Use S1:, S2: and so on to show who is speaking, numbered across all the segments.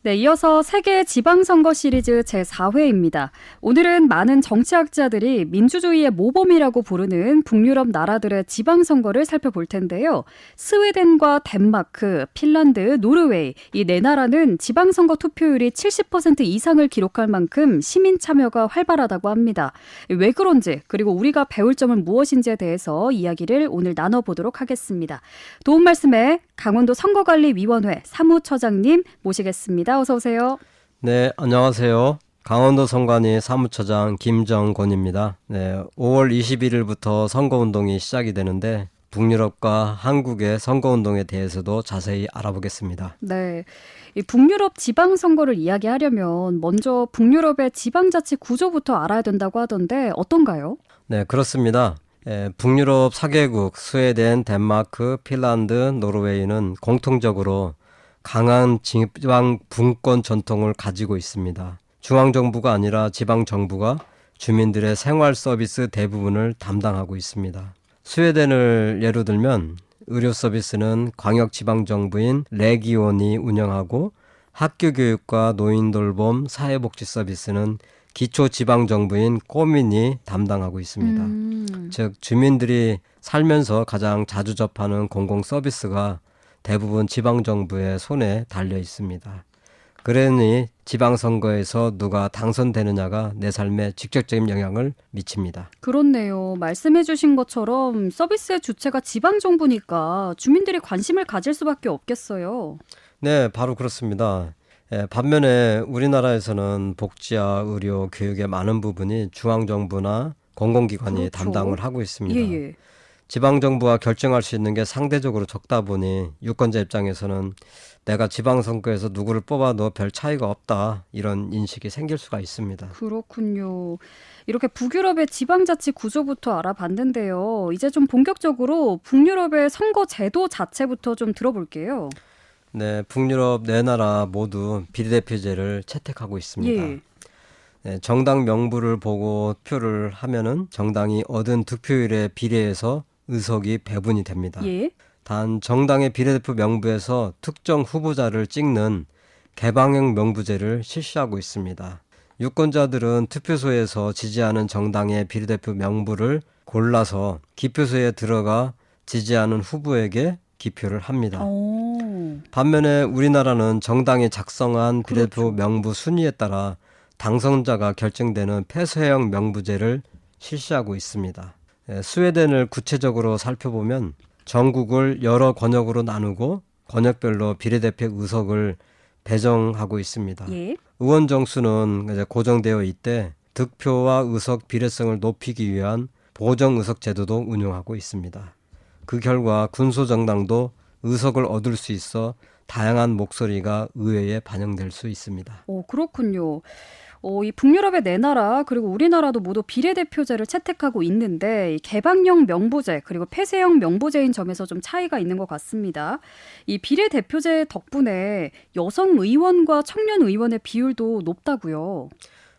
S1: 네, 이어서 세계 지방선거 시리즈 제4회입니다. 오늘은 많은 정치학자들이 민주주의의 모범이라고 부르는 북유럽 나라들의 지방선거를 살펴볼 텐데요. 스웨덴과 덴마크, 핀란드, 노르웨이 이 네 나라는 지방선거 투표율이 70% 이상을 기록할 만큼 시민 참여가 활발하다고 합니다. 왜 그런지 그리고 우리가 배울 점은 무엇인지에 대해서 이야기를 오늘 나눠보도록 하겠습니다. 도움 말씀에 강원도 선거관리위원회 사무처장님 모시겠습니다. 어서 오세요.
S2: 네, 안녕하세요. 강원도 선관위 사무처장 김정곤입니다. 네, 5월 21일부터 선거운동이 시작이 되는데 북유럽과 한국의 선거운동에 대해서도 자세히 알아보겠습니다.
S1: 네, 이 북유럽 지방선거를 이야기하려면 먼저 북유럽의 지방자치 구조부터 알아야 된다고 하던데 어떤가요?
S2: 네, 그렇습니다. 북유럽 4개국 스웨덴, 덴마크, 핀란드, 노르웨이는 공통적으로 강한 지방 분권 전통을 가지고 있습니다. 중앙정부가 아니라 지방정부가 주민들의 생활 서비스 대부분을 담당하고 있습니다. 스웨덴을 예로 들면 의료 서비스는 광역지방정부인 레기온이 운영하고 학교 교육과 노인 돌봄, 사회복지 서비스는 기초지방정부인 꼬민이 담당하고 있습니다. 즉 주민들이 살면서 가장 자주 접하는 공공서비스가 대부분 지방정부의 손에 달려 있습니다. 그러니 지방선거에서 누가 당선되느냐가 내 삶에 직접적인 영향을 미칩니다.
S1: 그렇네요. 말씀해 주신 것처럼 서비스의 주체가 지방정부니까 주민들이 관심을 가질 수밖에 없겠어요.
S2: 네, 바로 그렇습니다. 반면에 우리나라에서는 복지와 의료, 교육의 많은 부분이 중앙정부나 공공기관이
S1: 그렇죠.
S2: 담당을 하고 있습니다.
S1: 예.
S2: 지방정부가 결정할 수 있는 게 상대적으로 적다 보니 유권자 입장에서는 내가 지방선거에서 누구를 뽑아도 별 차이가 없다 이런 인식이 생길 수가 있습니다.
S1: 그렇군요. 이렇게 북유럽의 지방자치 구조부터 알아봤는데요. 이제 좀 본격적으로 북유럽의 선거 제도 자체부터 좀 들어볼게요.
S2: 네, 북유럽 네 나라 모두 비례대표제를 채택하고 있습니다.
S1: 예.
S2: 네, 정당 명부를 보고 투표를 하면은 정당이 얻은 득표율에 비례해서 의석이 배분이 됩니다.
S1: 예.
S2: 단 정당의 비례대표 명부에서 특정 후보자를 찍는 개방형 명부제를 실시하고 있습니다. 유권자들은 투표소에서 지지하는 정당의 비례대표 명부를 골라서 기표소에 들어가 지지하는 후보에게 기표를 합니다. 반면에 우리나라는 정당이 작성한 비례대표
S1: 그렇죠.
S2: 명부 순위에 따라 당선자가 결정되는 폐쇄형 명부제를 실시하고 있습니다. 스웨덴을 구체적으로 살펴보면 전국을 여러 권역으로 나누고 권역별로 비례대표 의석을 배정하고 있습니다.
S1: 예.
S2: 의원 정수는 이제 고정되어 있대 득표와 의석 비례성을 높이기 위한 보정 의석 제도도 운영하고 있습니다. 그 결과 군소정당도 의석을 얻을 수 있어 다양한 목소리가 의회에 반영될 수 있습니다.
S1: 그렇군요. 이 북유럽의 네 나라 그리고 우리나라도 모두 비례대표제를 채택하고 있는데 이 개방형 명부제 그리고 폐쇄형 명부제인 점에서 좀 차이가 있는 것 같습니다. 이 비례대표제 덕분에 여성 의원과 청년 의원의 비율도 높다고요.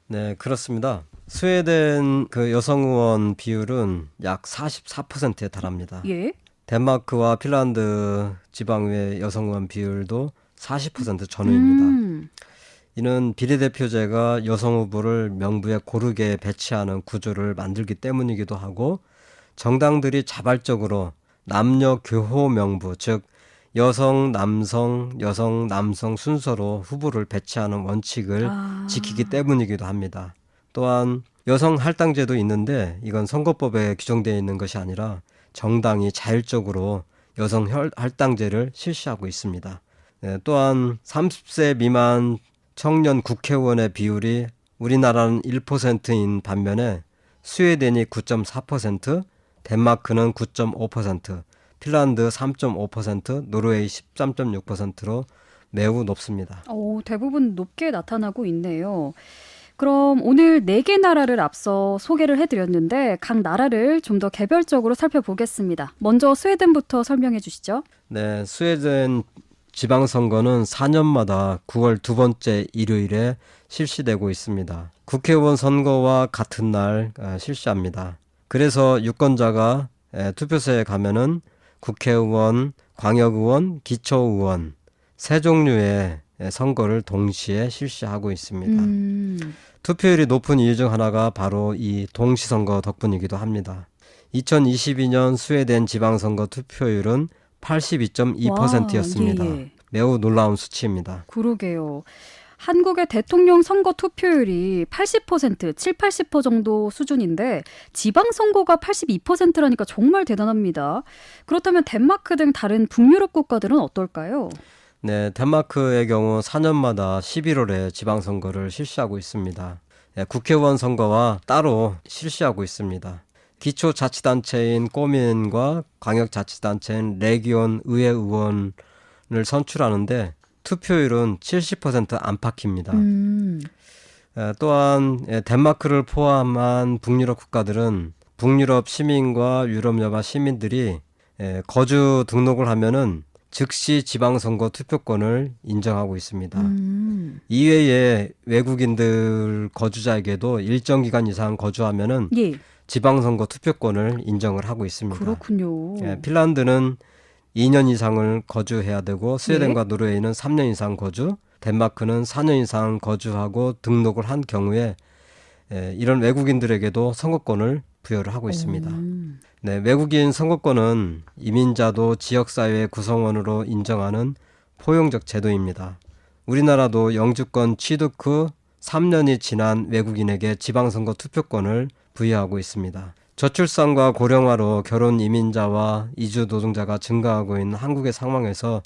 S2: 네, 그렇습니다. 스웨덴 그 여성 의원 비율은 약 44%에 달합니다.
S1: 예.
S2: 덴마크와 핀란드 지방의회 여성 의원 비율도 40% 전후입니다. 이는 비례대표제가 여성 후보를 명부에 고르게 배치하는 구조를 만들기 때문이기도 하고 정당들이 자발적으로 남녀 교호 명부, 즉 여성, 남성 순서로 후보를 배치하는 원칙을 지키기 때문이기도 합니다. 또한 여성 할당제도 있는데 이건 선거법에 규정되어 있는 것이 아니라 정당이 자율적으로 여성 할당제를 실시하고 있습니다. 또한 30세 미만 청년 국회의원의 비율이 우리나라는 1%인 반면에 스웨덴이 9.4%, 덴마크는 9.5%, 핀란드 3.5%, 노르웨이 13.6%로 매우 높습니다.
S1: 대부분 높게 나타나고 있네요. 그럼 오늘 4개 나라를 앞서 소개를 해드렸는데 각 나라를 좀 더 개별적으로 살펴보겠습니다. 먼저 스웨덴부터 설명해 주시죠.
S2: 네, 스웨덴 지방선거는 4년마다 9월 두 번째 일요일에 실시되고 있습니다. 국회의원 선거와 같은 날 실시합니다. 그래서 유권자가 투표소에 가면은 국회의원, 광역의원, 기초의원 세 종류의 선거를 동시에 실시하고 있습니다.
S1: 음.
S2: 투표율이 높은 이유 중 하나가 바로 이 동시선거 덕분이기도 합니다. 2022년 스웨덴 지방선거 투표율은 82.2%였습니다.
S1: 와, 예.
S2: 매우 놀라운 수치입니다.
S1: 그러게요. 한국의 대통령 선거 투표율이 80%, 7, 80% 정도 수준인데 지방선거가 82%라니까 정말 대단합니다. 그렇다면 덴마크 등 다른 북유럽 국가들은 어떨까요?
S2: 네, 덴마크의 경우 4년마다 11월에 지방선거를 실시하고 있습니다. 국회의원 선거와 따로 실시하고 있습니다. 기초자치단체인 꼬민과 광역자치단체인 레기온 의회의원을 선출하는데 투표율은 70% 안팎입니다. 또한 덴마크를 포함한 북유럽 국가들은 북유럽 시민과 유럽연합 시민들이 거주 등록을 하면은 즉시 지방선거 투표권을 인정하고 있습니다. 이외에 외국인들 거주자에게도 일정 기간 이상 거주하면은
S1: 예,
S2: 지방선거 투표권을 인정을 하고 있습니다.
S1: 그렇군요.
S2: 핀란드는 2년 이상을 거주해야 되고 스웨덴과
S1: 네.
S2: 노르웨이는 3년 이상 거주, 덴마크는 4년 이상 거주하고 등록을 한 경우에 이런 외국인들에게도 선거권을 부여를 하고 있습니다. 네, 외국인 선거권은 이민자도 지역사회 구성원으로 인정하는 포용적 제도입니다. 우리나라도 영주권 취득 후 3년이 지난 외국인에게 지방선거 투표권을 부여하고 있습니다. 저출산과 고령화로 결혼 이민자와 이주 노동자가 증가하고 있는 한국의 상황에서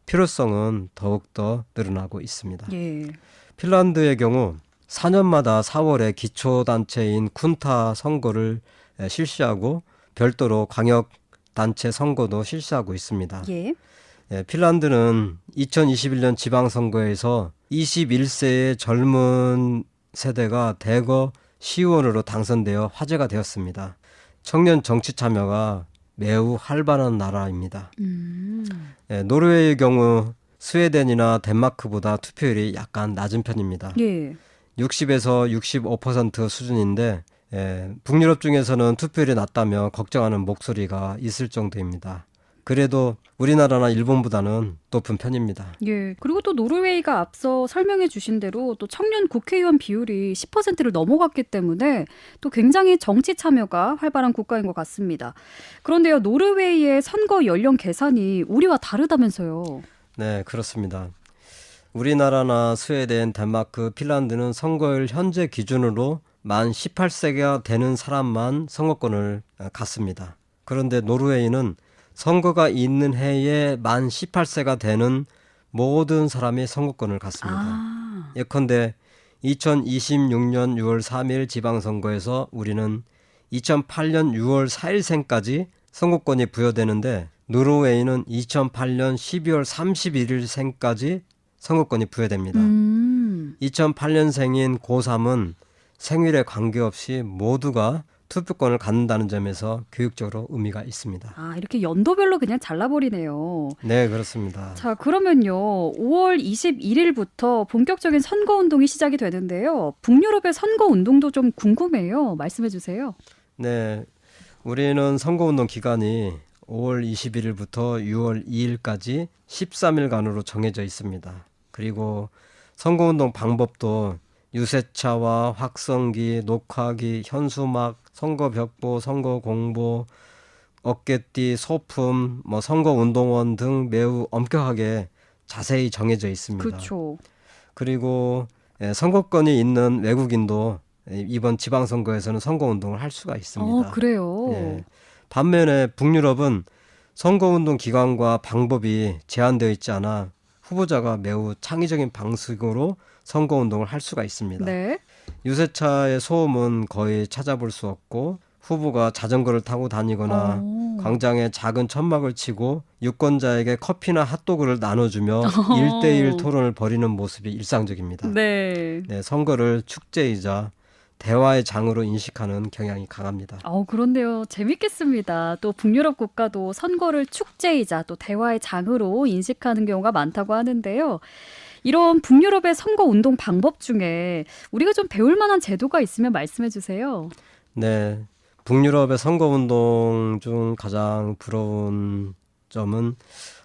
S2: 필요성은 더욱더 늘어나고 있습니다.
S1: 예.
S2: 핀란드의 경우 4년마다 4월에 기초단체인 쿤타 선거를 실시하고 별도로 광역단체 선거도 실시하고 있습니다.
S1: 예.
S2: 핀란드는 2021년 지방선거에서 21세의 젊은 세대가 대거 시의원으로 당선되어 화제가 되었습니다. 청년 정치 참여가 매우 활발한 나라입니다. 노르웨이의 경우 스웨덴이나 덴마크보다 투표율이 약간 낮은 편입니다.
S1: 예.
S2: 60에서 65% 수준인데 북유럽 중에서는 투표율이 낮다며 걱정하는 목소리가 있을 정도입니다. 그래도 우리나라나 일본보다는 높은 편입니다.
S1: 예. 그리고 또 노르웨이가 앞서 설명해 주신 대로 또 청년 국회의원 비율이 10%를 넘어갔기 때문에 또 굉장히 정치 참여가 활발한 국가인 것 같습니다. 그런데요, 노르웨이의 선거 연령 계산이 우리와 다르다면서요.
S2: 네, 그렇습니다. 우리나라나 스웨덴, 덴마크, 핀란드는 선거일 현재 기준으로 만 18세가 되는 사람만 선거권을 갖습니다. 그런데 노르웨이는 선거가 있는 해에 만 18세가 되는 모든 사람이 선거권을 갖습니다. 예컨대 2026년 6월 3일 지방선거에서 우리는 2008년 6월 4일생까지 선거권이 부여되는데 노르웨이는 2008년 12월 31일생까지 선거권이 부여됩니다. 2008년생인 고3은 생일에 관계없이 모두가 투표권을 갖는다는 점에서 교육적으로 의미가 있습니다.
S1: 아, 이렇게 연도별로 그냥 잘라버리네요.
S2: 네, 그렇습니다.
S1: 자, 그러면요. 5월 21일부터 본격적인 선거운동이 시작이 되는데요. 북유럽의 선거운동도 좀 궁금해요. 말씀해 주세요.
S2: 네, 우리는 선거운동 기간이 5월 21일부터 6월 2일까지 13일간으로 정해져 있습니다. 그리고 선거운동 방법도 유세차와 확성기, 녹화기, 현수막, 선거벽보, 선거공보, 어깨띠, 소품, 선거운동원 등 매우 엄격하게 자세히 정해져 있습니다.
S1: 그렇죠.
S2: 그리고 선거권이 있는 외국인도 이번 지방선거에서는 선거운동을 할 수가 있습니다.
S1: 그래요.
S2: 예. 반면에 북유럽은 선거운동 기간과 방법이 제한되어 있지 않아 후보자가 매우 창의적인 방식으로 선거운동을 할 수가 있습니다.
S1: 네.
S2: 유세차의 소음은 거의 찾아볼 수 없고 후보가 자전거를 타고 다니거나 광장에 작은 천막을 치고 유권자에게 커피나 핫도그를 나눠주며 1대1 토론을 벌이는 모습이 일상적입니다.
S1: 네.
S2: 네, 선거를 축제이자 대화의 장으로 인식하는 경향이 강합니다.
S1: 그런데요. 재밌겠습니다. 또 북유럽 국가도 선거를 축제이자 또 대화의 장으로 인식하는 경우가 많다고 하는데요. 이런 북유럽의 선거운동 방법 중에 우리가 좀 배울 만한 제도가 있으면 말씀해 주세요.
S2: 네, 북유럽의 선거운동 중 가장 부러운 점은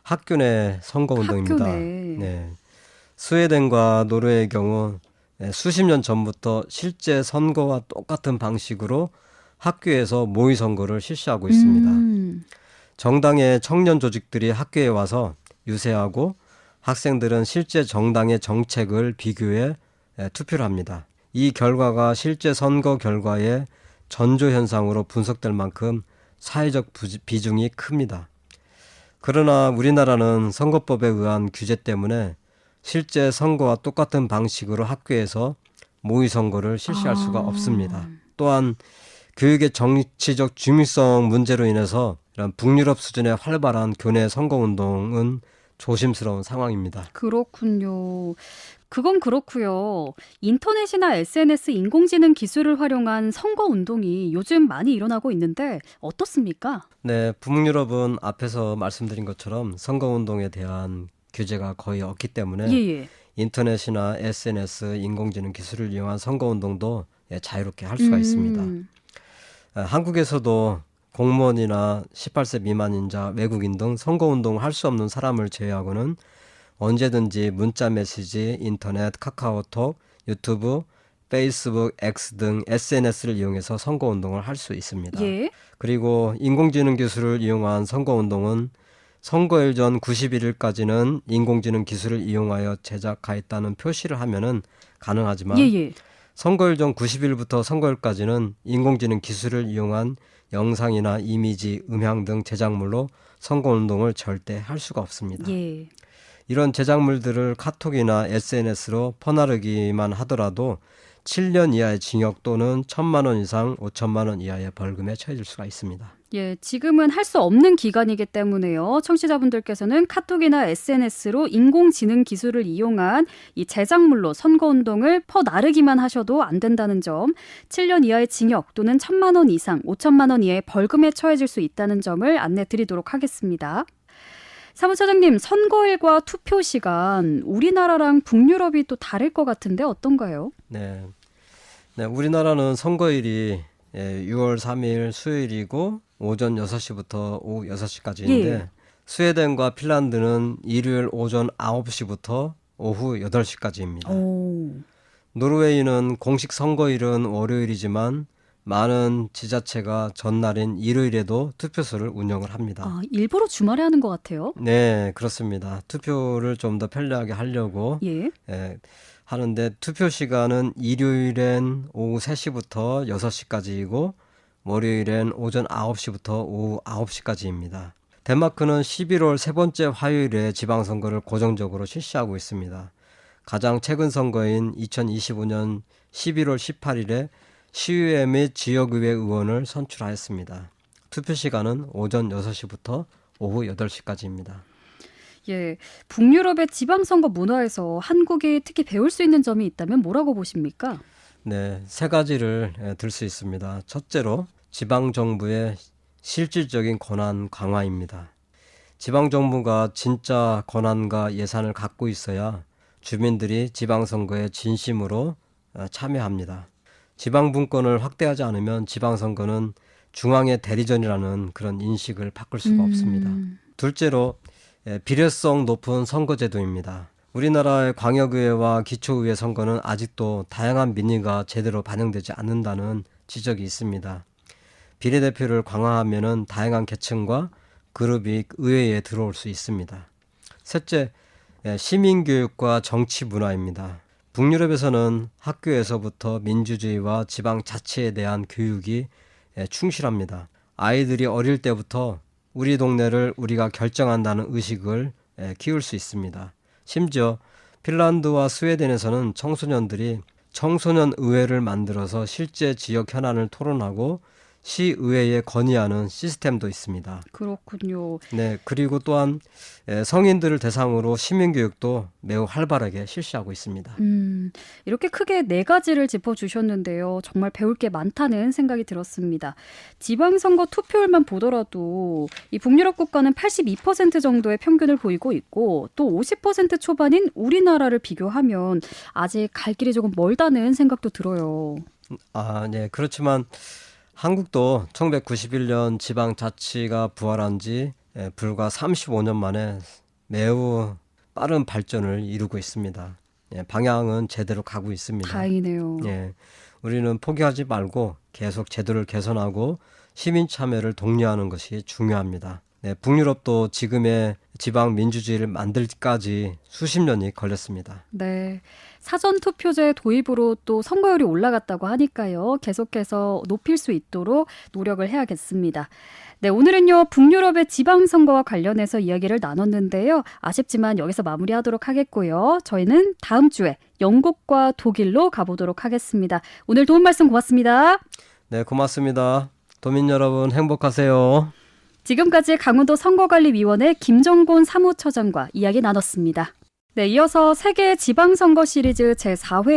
S2: 학교 내 선거운동입니다.
S1: 학교 내.
S2: 네, 스웨덴과 노르웨이의 경우 수십 년 전부터 실제 선거와 똑같은 방식으로 학교에서 모의 선거를 실시하고 있습니다. 정당의 청년 조직들이 학교에 와서 유세하고 학생들은 실제 정당의 정책을 비교해 투표를 합니다. 이 결과가 실제 선거 결과의 전조 현상으로 분석될 만큼 사회적 비중이 큽니다. 그러나 우리나라는 선거법에 의한 규제 때문에 실제 선거와 똑같은 방식으로 학교에서 모의 선거를 실시할 수가 없습니다. 또한 교육의 정치적 중립성 문제로 인해서 이런 북유럽 수준의 활발한 교내 선거운동은 조심스러운 상황입니다.
S1: 그렇군요. 그건 그렇고요. 인터넷이나 SNS 인공지능 기술을 활용한 선거 운동이 요즘 많이 일어나고 있는데 어떻습니까?
S2: 네, 북유럽은 앞에서 말씀드린 것처럼 선거운동에 대한 규제가 거의 없기 때문에
S1: 예.
S2: 인터넷이나 SNS 인공지능 기술을 이용한 선거운동도 자유롭게 할 수가 있습니다. 한국에서도 공무원이나 18세 미만인자, 외국인 등 선거운동을 할 수 없는 사람을 제외하고는 언제든지 문자 메시지, 인터넷, 카카오톡, 유튜브, 페이스북, X 등 SNS를 이용해서 선거운동을 할 수 있습니다.
S1: 예.
S2: 그리고 인공지능 기술을 이용한 선거운동은 선거일 전 91일까지는 인공지능 기술을 이용하여 제작하였다는 표시를 하면은 가능하지만
S1: 예.
S2: 선거일 전 90일부터 선거일까지는 인공지능 기술을 이용한 영상이나 이미지, 음향 등 제작물로 선거운동을 절대 할 수가 없습니다.
S1: 예.
S2: 이런 제작물들을 카톡이나 SNS로 퍼나르기만 하더라도 7년 이하의 징역 또는 1,000만 원 이상 5천만 원 이하의 벌금에 처해질 수가 있습니다.
S1: 예, 지금은 할 수 없는 기간이기 때문에요. 청취자분들께서는 카톡이나 SNS로 인공지능 기술을 이용한 이 제작물로 선거운동을 퍼나르기만 하셔도 안 된다는 점, 7년 이하의 징역 또는 1,000만 원 이상 5천만 원 이하의 벌금에 처해질 수 있다는 점을 안내 드리도록 하겠습니다. 사무처장님, 선거일과 투표 시간, 우리나라랑 북유럽이 또 다를 것 같은데 어떤가요?
S2: 네, 우리나라는 선거일이 6월 3일 수요일이고 오전 6시부터 오후 6시까지인데
S1: 예.
S2: 스웨덴과 핀란드는 일요일 오전 9시부터 오후 8시까지입니다.
S1: 오.
S2: 노르웨이는 공식 선거일은 월요일이지만 많은 지자체가 전날인 일요일에도 투표소를 운영을 합니다.
S1: 아, 일부러 주말에 하는 것 같아요.
S2: 네, 그렇습니다. 투표를 좀 더 편리하게 하려고
S1: 예.
S2: 하는데 투표 시간은 일요일엔 오후 3시부터 6시까지이고 월요일엔 오전 9시부터 오후 9시까지입니다. 덴마크는 11월 세 번째 화요일에 지방선거를 고정적으로 실시하고 있습니다. 가장 최근 선거인 2025년 11월 18일에 시의회 및 지역의회 의원을 선출하였습니다. 투표 시간은 오전 6시부터 오후 8시까지입니다.
S1: 예, 북유럽의 지방선거 문화에서 한국이 특히 배울 수 있는 점이 있다면 뭐라고 보십니까?
S2: 네, 세 가지를 들 수 있습니다. 첫째로 지방정부의 실질적인 권한 강화입니다. 지방정부가 진짜 권한과 예산을 갖고 있어야 주민들이 지방선거에 진심으로 참여합니다. 지방분권을 확대하지 않으면 지방선거는 중앙의 대리전이라는 그런 인식을 바꿀 수가 없습니다. 둘째로 비례성 높은 선거제도입니다. 우리나라의 광역의회와 기초의회 선거는 아직도 다양한 민의가 제대로 반영되지 않는다는 지적이 있습니다. 비례대표를 강화하면 다양한 계층과 그룹이 의회에 들어올 수 있습니다. 셋째, 시민교육과 정치 문화입니다. 북유럽에서는 학교에서부터 민주주의와 지방자치에 대한 교육이 충실합니다. 아이들이 어릴 때부터 우리 동네를 우리가 결정한다는 의식을 키울 수 있습니다. 심지어 핀란드와 스웨덴에서는 청소년들이 청소년 의회를 만들어서 실제 지역 현안을 토론하고 시의회에 건의하는 시스템도 있습니다.
S1: 그렇군요.
S2: 네, 그리고 또한 성인들을 대상으로 시민교육도 매우 활발하게 실시하고 있습니다.
S1: 이렇게 크게 네 가지를 짚어주셨는데요. 정말 배울 게 많다는 생각이 들었습니다. 지방선거 투표율만 보더라도 이 북유럽 국가는 82% 정도의 평균을 보이고 있고 또 50% 초반인 우리나라를 비교하면 아직 갈 길이 조금 멀다는 생각도 들어요.
S2: 네, 그렇지만 한국도 1991년 지방자치가 부활한 지 불과 35년 만에 매우 빠른 발전을 이루고 있습니다. 예, 방향은 제대로 가고 있습니다.
S1: 다행이네요.
S2: 예, 우리는 포기하지 말고 계속 제도를 개선하고 시민 참여를 독려하는 것이 중요합니다. 네, 북유럽도 지금의 지방 민주주의를 만들기까지 수십 년이 걸렸습니다.
S1: 네. 사전투표제 도입으로 또 선거율이 올라갔다고 하니까요. 계속해서 높일 수 있도록 노력을 해야겠습니다. 네, 오늘은요, 북유럽의 지방선거와 관련해서 이야기를 나눴는데요. 아쉽지만 여기서 마무리하도록 하겠고요. 저희는 다음 주에 영국과 독일로 가보도록 하겠습니다. 오늘 도움 말씀 고맙습니다.
S2: 네, 고맙습니다. 도민 여러분 행복하세요.
S1: 지금까지 강원도 선거관리위원회 김정곤 사무처장과 이야기 나눴습니다. 네, 이어서 세계 지방선거 시리즈 제4회입니다.